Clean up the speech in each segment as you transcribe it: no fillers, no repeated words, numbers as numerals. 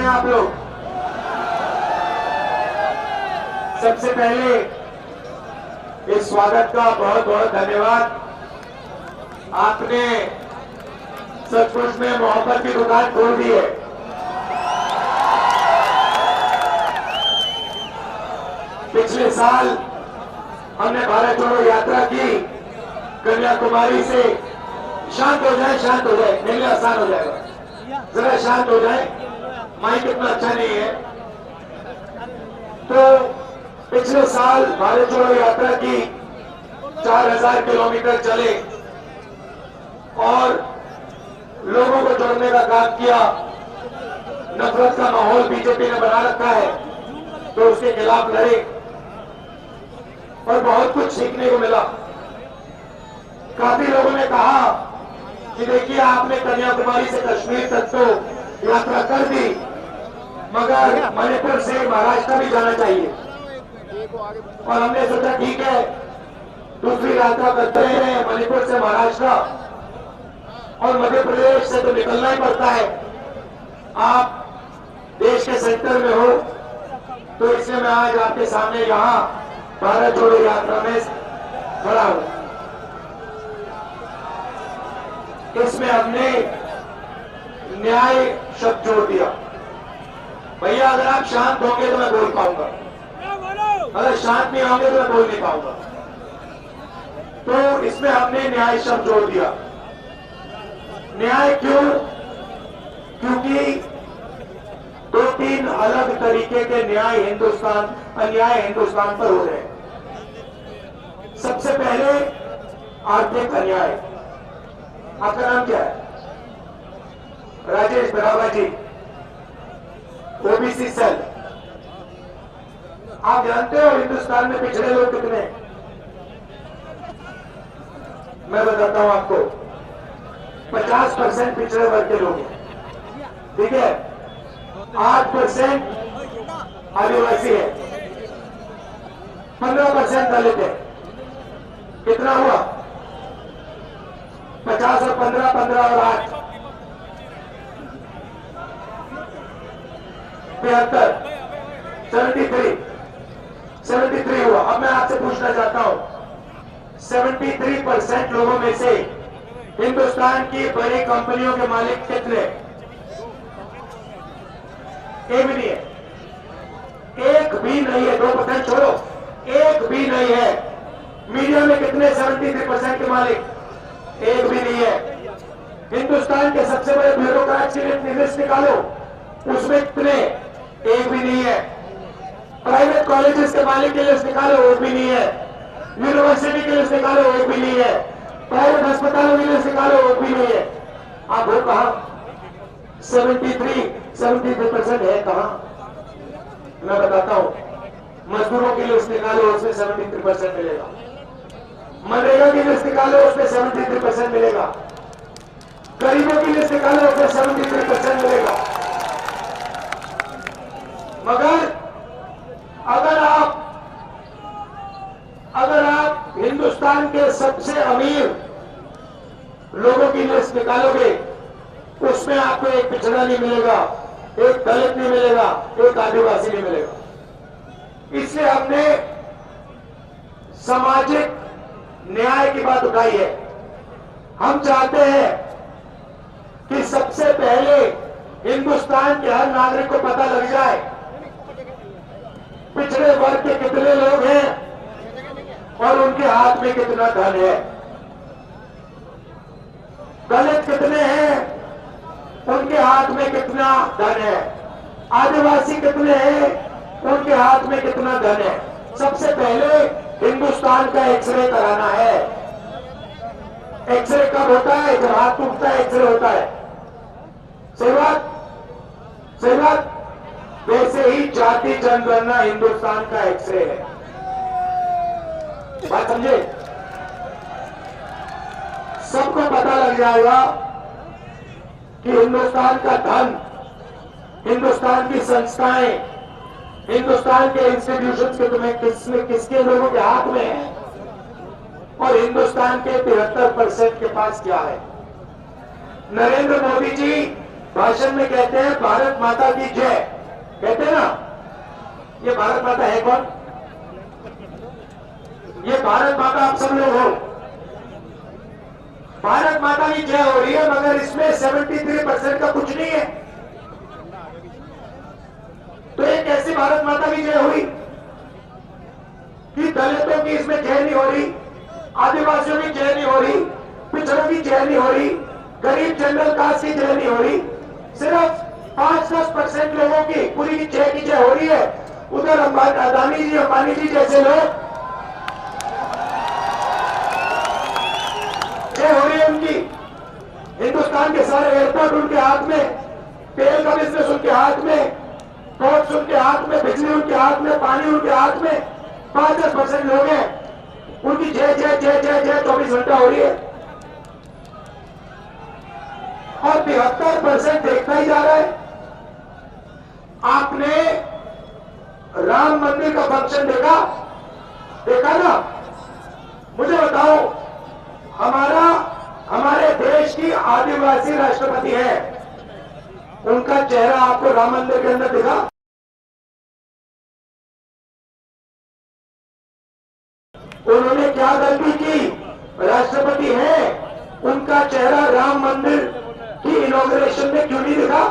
आप लोग? सबसे पहले इस स्वागत का बहुत बहुत धन्यवाद। आपने सचमुच में मोहब्बत की दुकान खोल दी है। पिछले साल हमने भारत जोड़ो यात्रा की, कन्याकुमारी से। शांत हो जाए, मेरे लिए आसान हो जाएगा। जरा शांत हो जाए, माइक इतना अच्छा नहीं है। तो पिछले साल भारत जोड़ो यात्रा की 4000 किलोमीटर चले और लोगों को जोड़ने का काम किया। नफरत का माहौल बीजेपी ने बना रखा है तो उसके खिलाफ लड़े और बहुत कुछ सीखने को मिला। काफी लोगों ने कहा कि देखिए आपने कन्याकुमारी से कश्मीर तक तो यात्रा कर दी, मगर मणिपुर से महाराष्ट्र भी जाना चाहिए। और हमने सोचा ठीक है, दूसरी यात्रा करते हैं मणिपुर से महाराष्ट्र और मध्य प्रदेश से तो निकलना ही पड़ता है। आप देश के सेंटर में हो तो इसलिए मैं आज आपके सामने यहाँ भारत जोड़ो यात्रा में खड़ा हूं। इसमें हमने न्याय शब्द जोड़ दिया। भैया अगर आप शांत होंगे तो मैं बोल पाऊंगा, अगर शांत नहीं होंगे तो मैं बोल नहीं पाऊंगा। तो इसमें हमने न्याय शब्द जोड़ दिया। न्याय क्यों? क्योंकि 2-3 अलग तरीके के अन्याय हिंदुस्तान पर हो रहे हैं। सबसे पहले आर्थिक अन्याय। आपका नाम क्या है? राजेश बरावा जी, ओबीसी सेल। आप जानते हो हिंदुस्तान में पिछड़े लोग कितने हैं? मैं बताता हूं आपको। 50% पिछड़े वर्ग के लोग हैं, ठीक है? 8% आदिवासी है, 15% दलित है। कितना हुआ? 50 और 15, 15 और 8, 73, 73 हुआ। अब मैं आपसे पूछना चाहता हूं, 73% लोगों में से हिंदुस्तान की बड़ी कंपनियों के मालिक कितने? एक भी नहीं है, एक भी नहीं है। 2% छोड़ो, एक भी नहीं है। मीडिया में कितने 73% के मालिक? एक भी नहीं है। हिंदुस्तान के सबसे बड़े ब्यूरोक्रेट की लिस्ट निकालो, उसमें कितने? एक भी नहीं है। प्राइवेट कॉलेजेस के मालिक की लिस्ट निकालो, एक भी नहीं है। यूनिवर्सिटी की लिस्ट निकालो, एक भी नहीं है। प्राइवेट अस्पतालों की लिस्ट निकालो, एक भी नहीं है। आप हो कहां? 73% है कहां? मैं बताता हूं। मजदूरों की लिस्ट निकालो, उसमें 73% मिलेगा। मनरेगा की लिस्ट निकालो, उसमें 73% मिलेगा। गरीबों की लिस्ट निकालो, उसमें 73% मिलेगा। मगर अगर आप हिंदुस्तान के सबसे अमीर लोगों की लिस्ट निकालोगे, उसमें आपको एक पिछड़ा नहीं मिलेगा, एक दलित नहीं मिलेगा, एक आदिवासी नहीं मिलेगा। इसलिए हमने सामाजिक न्याय की बात उठाई है। हम चाहते हैं कि सबसे पहले हिंदुस्तान के हर नागरिक को पता लग जाए पिछड़े वर्ग के कितने लोग हैं और उनके हाथ में कितना धन है। दलित कितने हैं, उनके हाथ में कितना धन है। आदिवासी कितने हैं, उनके हाथ में कितना धन है। सबसे पहले हिंदुस्तान का एक्सरे कराना है। एक्सरे कब होता है? जब हाथ टूटता है एक्सरे होता है। सही बात, सही बात। वैसे ही जाति जनगणना हिंदुस्तान का एक्सरे है। बात समझे? सबको पता लग जाएगा कि हिंदुस्तान का धन, हिंदुस्तान की संस्थाएं, हिंदुस्तान के इंस्टीट्यूशंस के तुम्हें किसके लोगों के हाथ में है और हिंदुस्तान के 73% के पास क्या है। नरेंद्र मोदी जी भाषण में कहते हैं भारत माता की जय, कहते हैं ना। ये भारत माता है कौन? ये भारत माता आप सब लोग हो। भारत माता की जय हो रही है, मगर इसमें 73% का कुछ नहीं है। तो ये कैसी भारत माता की जय हुई कि दलितों की इसमें जय नहीं हो रही, आदिवासियों की जय नहीं हो रही, पिछड़ों की जय नहीं हो रही, गरीब जनरल कास्ट की जय नहीं हो रही, सिर्फ 5-10% लोगों की पूरी की जय हो रही है। उधर अदानी जी, अंबानी जी जैसे लोग जय हो रही है उनकी। हिंदुस्तान के सारे एयरपोर्ट उनके हाथ में, तेल का बिजनेस उनके हाथ में, पोर्ट्स उनके हाथ में, बिजली उनके हाथ में, पानी उनके हाथ में। 5-10% लोग हैं, उनकी जय जय जय जय जय 24 घंटा हो रही है। और 73% देखता ही जा रहा है। आपने राम मंदिर का फंक्शन देखा ना? मुझे बताओ, हमारे देश की आदिवासी राष्ट्रपति है, उनका चेहरा आपको राम मंदिर के अंदर दिखा? उन्होंने क्या गलती की? राष्ट्रपति हैं, उनका चेहरा राम मंदिर की इनॉग्रेशन में क्यों नहीं दिखा?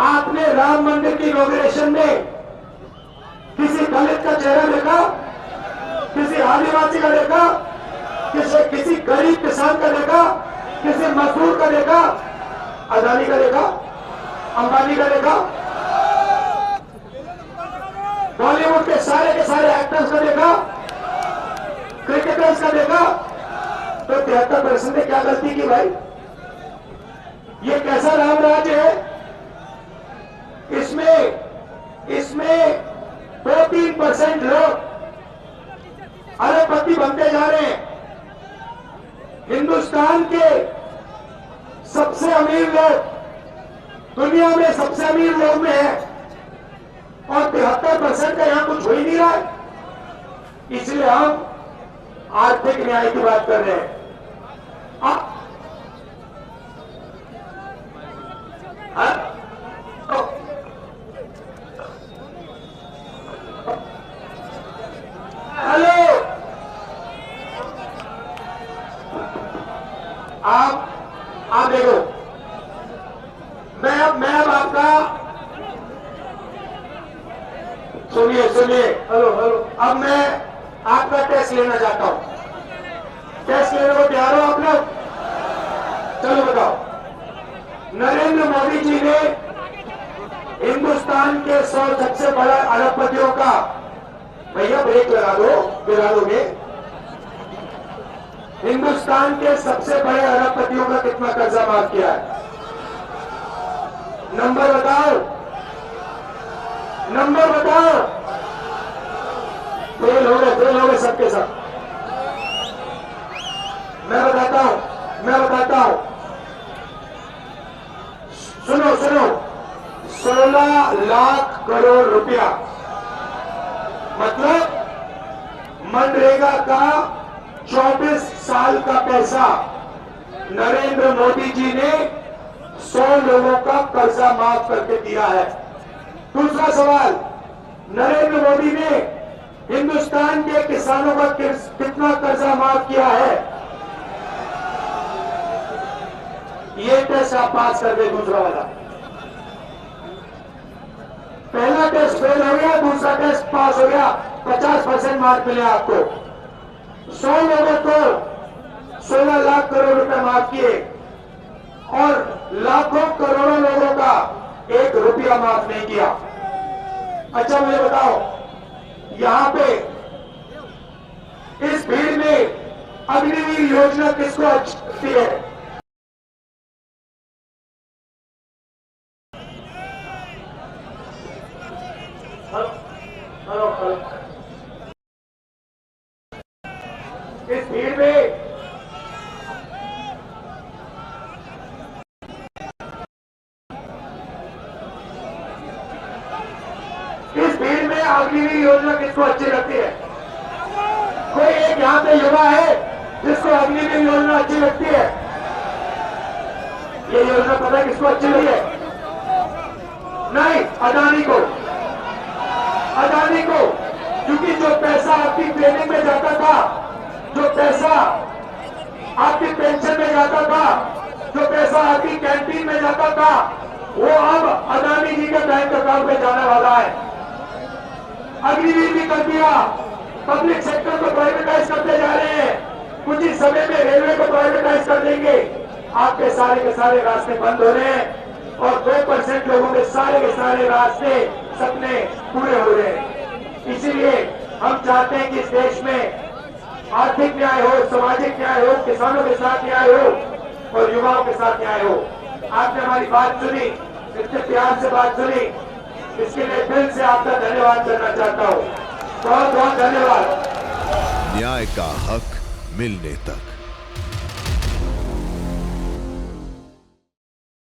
आपने राम मंदिर की इनॉग्रेशन में किसी दलित का चेहरा देखा? किसी आदिवासी का देखा? किसी गरीब किसान का देखा? किसी मजदूर का देखा? अदानी का देखा? अंबानी का देखा? बॉलीवुड के सारे एक्टर्स का देखा? क्रिकेटर्स का देखा? तो 73% ने क्या गलती की भाई? ये कैसा राम राज है? इसमें 2-3% लोग अरबपति बनते जा रहे हैं। हिंदुस्तान के सबसे अमीर लोग, दुनिया में सबसे अमीर लोग में है, और 73% का यहां कुछ हो ही नहीं रहा है। इसलिए हम आर्थिक न्याय की बात कर रहे हैं। हेलो, आप देखो, मैं अब आपका सुनिए। हेलो, अब मैं आपका टेस्ट लेना चाहता हूं। टेस्ट लेने को तैयार हो आप लोग? चलो बताओ, नरेंद्र मोदी जी ने हिंदुस्तान के 100 सबसे बड़ा अरबपतियों का, भैया ब्रेक लगा दो, गिरा दोगे। हिंदुस्तान के सबसे बड़े अरबपतियों का कितना कर्जा माफ किया है? नंबर बताओ, नंबर बताओ। फेल हो गए सबके सब। मैं बताता हूं। सुनो, 16 लाख करोड़ रुपया, मतलब मनरेगा का 24 साल का पैसा नरेंद्र मोदी जी ने 100 लोगों का कर्जा माफ करके दिया है। दूसरा सवाल, नरेंद्र मोदी ने हिंदुस्तान के किसानों का कितना कर्जा माफ किया है? ये टेस्ट आप पास कर गए। दूसरा वाला, पहला टेस्ट फेल हो गया, दूसरा टेस्ट पास हो गया, 50% मार्क मिले आपको। 100 लोगों को 16 लाख करोड़ रुपए माफ किए, और लाखों करोड़ों लोगों का 1 रुपया माफ नहीं किया। अच्छा मुझे बताओ, यहां पे इस भीड़ में अग्निवीर योजना किसको अच्छी है? हेलो, इस भीड़ में अग्निवीर योजना किसको अच्छी लगती है? कोई एक यहाँ पे युवा है जिसको अग्निवीर योजना अच्छी लगती है? ये योजना पता है किसको अच्छी लगी है? नहीं, अदानी को। अदानी को, क्योंकि जो पैसा आपकी ट्रेनिंग में जाता था, जो पैसा आपकी पेंशन में जाता था, जो पैसा आपकी कैंटीन में जाता था, वो अब अदानी जी के बैंक अकाउंट में जाने वाला है। अग्निवीर भी कर दिया, पब्लिक सेक्टर को प्राइवेटाइज करते जा रहे हैं, कुछ ही समय में रेलवे को प्राइवेटाइज कर देंगे। आपके सारे के सारे रास्ते बंद हो रहे हैं और 2% लोगों के सारे रास्ते सपने पूरे हो रहे हैं। इसीलिए हम चाहते हैं कि इस देश में आर्थिक न्याय हो, सामाजिक न्याय हो, किसानों के साथ न्याय हो और युवाओं के साथ न्याय हो। आपने हमारी बात सुनी, इतने प्यार से बात सुनी, इसके लिए दिल से आपका धन्यवाद करना चाहता हूँ। बहुत बहुत धन्यवाद। न्याय का हक मिलने तक।